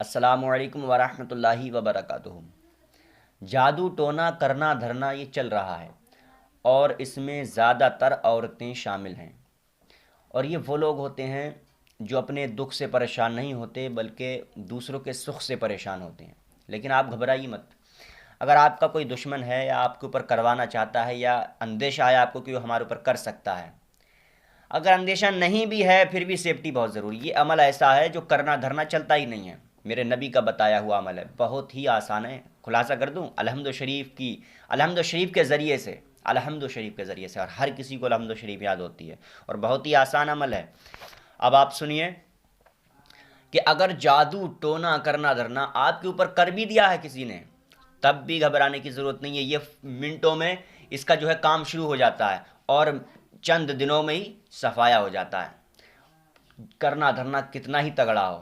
السلام علیکم ورحمۃ اللہ وبرکاتہ۔ جادو ٹونا کرنا دھرنا یہ چل رہا ہے اور اس میں زیادہ تر عورتیں شامل ہیں، اور یہ وہ لوگ ہوتے ہیں جو اپنے دکھ سے پریشان نہیں ہوتے بلکہ دوسروں کے سکھ سے پریشان ہوتے ہیں۔ لیکن آپ گھبرائیے مت، اگر آپ کا کوئی دشمن ہے یا آپ کے اوپر کروانا چاہتا ہے یا اندیشہ ہے آپ کو کہ وہ ہمارے اوپر کر سکتا ہے، اگر اندیشہ نہیں بھی ہے پھر بھی سیفٹی بہت ضروری ہے۔ یہ عمل ایسا ہے جو کرنا دھرنا چلتا ہی نہیں ہے، میرے نبی کا بتایا ہوا عمل ہے، بہت ہی آسان ہے۔ خلاصہ کر دوں، الحمد شریف کے ذریعے سے، اور ہر کسی کو الحمد شریف یاد ہوتی ہے اور بہت ہی آسان عمل ہے۔ اب آپ سنیے کہ اگر جادو ٹونا کرنا دھرنا آپ کے اوپر کر بھی دیا ہے کسی نے، تب بھی گھبرانے کی ضرورت نہیں ہے۔ یہ منٹوں میں اس کا جو ہے کام شروع ہو جاتا ہے اور چند دنوں میں ہی صفایا ہو جاتا ہے۔ کرنا دھرنا کتنا ہی تگڑا ہو،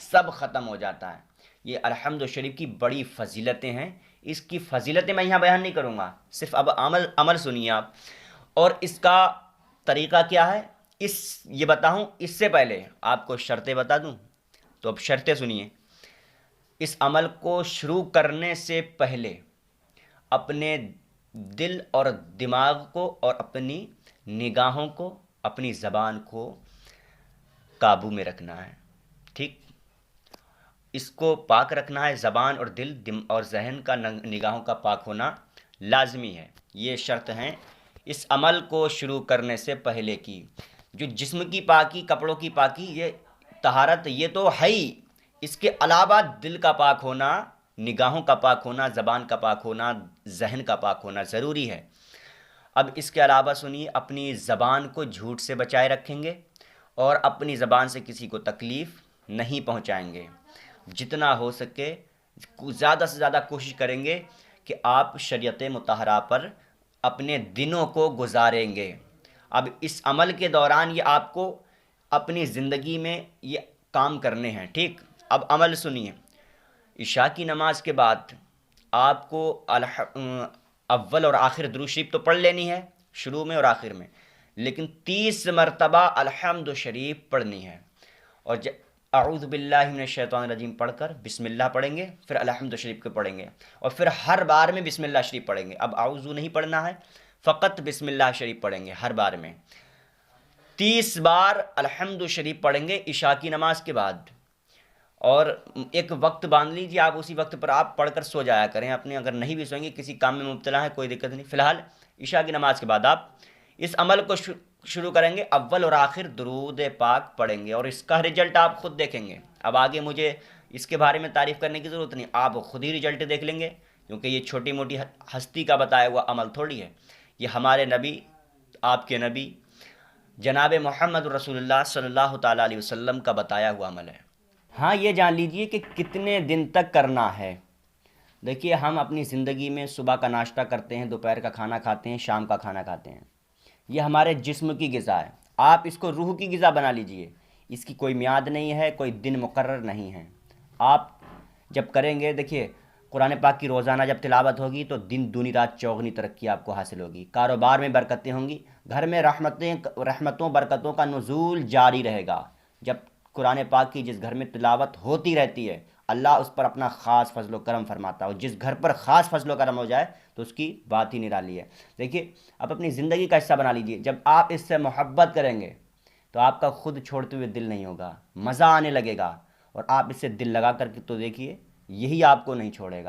سب ختم ہو جاتا ہے۔ یہ الحمد شریف کی بڑی فضیلتیں ہیں، اس کی فضیلتیں میں یہاں بیان نہیں کروں گا، صرف اب عمل سنیے آپ۔ اور اس کا طریقہ کیا ہے یہ بتاؤں، اس سے پہلے آپ کو شرطیں بتا دوں، تو اب شرطیں سنیے۔ اس عمل کو شروع کرنے سے پہلے اپنے دل اور دماغ کو اور اپنی نگاہوں کو، اپنی زبان کو قابو میں رکھنا ہے، ٹھیک؟ اس کو پاک رکھنا ہے، زبان اور دل اور ذہن کا، نگاہوں کا پاک ہونا لازمی ہے۔ یہ شرط ہیں اس عمل کو شروع کرنے سے پہلے کی۔ جو جسم کی پاکی، کپڑوں کی پاکی، یہ طہارت یہ تو ہے ہی، اس کے علاوہ دل کا پاک ہونا، نگاہوں کا پاک ہونا، زبان کا پاک ہونا، ذہن کا پاک ہونا ضروری ہے۔ اب اس کے علاوہ سنیے، اپنی زبان کو جھوٹ سے بچائے رکھیں گے اور اپنی زبان سے کسی کو تکلیف نہیں پہنچائیں گے۔ جتنا ہو سکے زیادہ سے زیادہ کوشش کریں گے کہ آپ شریعت مطہرہ پر اپنے دنوں کو گزاریں گے۔ اب اس عمل کے دوران یہ آپ کو اپنی زندگی میں یہ کام کرنے ہیں، ٹھیک؟ اب عمل سنیے۔ عشاء کی نماز کے بعد آپ کو اول اور آخر درود شریف تو پڑھ لینی ہے، شروع میں اور آخر میں، لیکن 30 مرتبہ الحمد شریف پڑھنی ہے۔ اور اعوذ باللہ من الشیطان الرجیم پڑھ کر بسم اللہ پڑھیں گے، پھر الحمد شریف کو پڑھیں گے، اور پھر ہر بار میں بسم اللہ شریف پڑھیں گے۔ اب اعوذ نہیں پڑھنا ہے، فقط بسم اللہ شریف پڑھیں گے ہر بار میں۔ 30 بار الحمد شریف پڑھیں گے عشاء کی نماز کے بعد، اور ایک وقت باندھ لیجیے، آپ اسی وقت پر آپ پڑھ کر سو جایا کریں اپنے، اگر نہیں بھی سوئیں گے، کسی کام میں مبتلا ہے، کوئی دقت نہیں۔ فی الحال عشاء کی نماز کے بعد آپ اس عمل کو شروع کریں گے، اول اور آخر درود پاک پڑھیں گے، اور اس کا رجلٹ آپ خود دیکھیں گے۔ اب آگے مجھے اس کے بارے میں تعریف کرنے کی ضرورت نہیں، آپ خود ہی رجلٹ دیکھ لیں گے، کیونکہ یہ چھوٹی موٹی ہستی کا بتایا ہوا عمل تھوڑی ہے، یہ ہمارے نبی، آپ کے نبی جناب محمد رسول اللہ صلی اللہ تعالیٰ علیہ وسلم کا بتایا ہوا عمل ہے۔ ہاں یہ جان لیجئے کہ کتنے دن تک کرنا ہے۔ دیکھیے، ہم اپنی زندگی میں صبح کا ناشتہ کرتے ہیں، دوپہر کا کھانا کھاتے ہیں، شام کا کھانا کھاتے ہیں، یہ ہمارے جسم کی غذا ہے۔ آپ اس کو روح کی غذا بنا لیجئے، اس کی کوئی میعاد نہیں ہے، کوئی دن مقرر نہیں ہے۔ آپ جب کریں گے، دیکھیے قرآن پاک کی روزانہ جب تلاوت ہوگی تو دن دونی رات چوگنی ترقی آپ کو حاصل ہوگی، کاروبار میں برکتیں ہوں گی، گھر میں رحمتوں برکتوں کا نزول جاری رہے گا۔ جب قرآن پاک کی جس گھر میں تلاوت ہوتی رہتی ہے، اللہ اس پر اپنا خاص فضل و کرم فرماتا ہے، اور جس گھر پر خاص فضل و کرم ہو جائے تو اس کی بات ہی نرالی ہے۔ دیکھیے، آپ اپنی زندگی کا حصہ بنا لیجئے، جب آپ اس سے محبت کریں گے تو آپ کا خود چھوڑتے ہوئے دل نہیں ہوگا، مزہ آنے لگے گا، اور آپ اس سے دل لگا کر کے تو دیکھیے، یہی آپ کو نہیں چھوڑے گا۔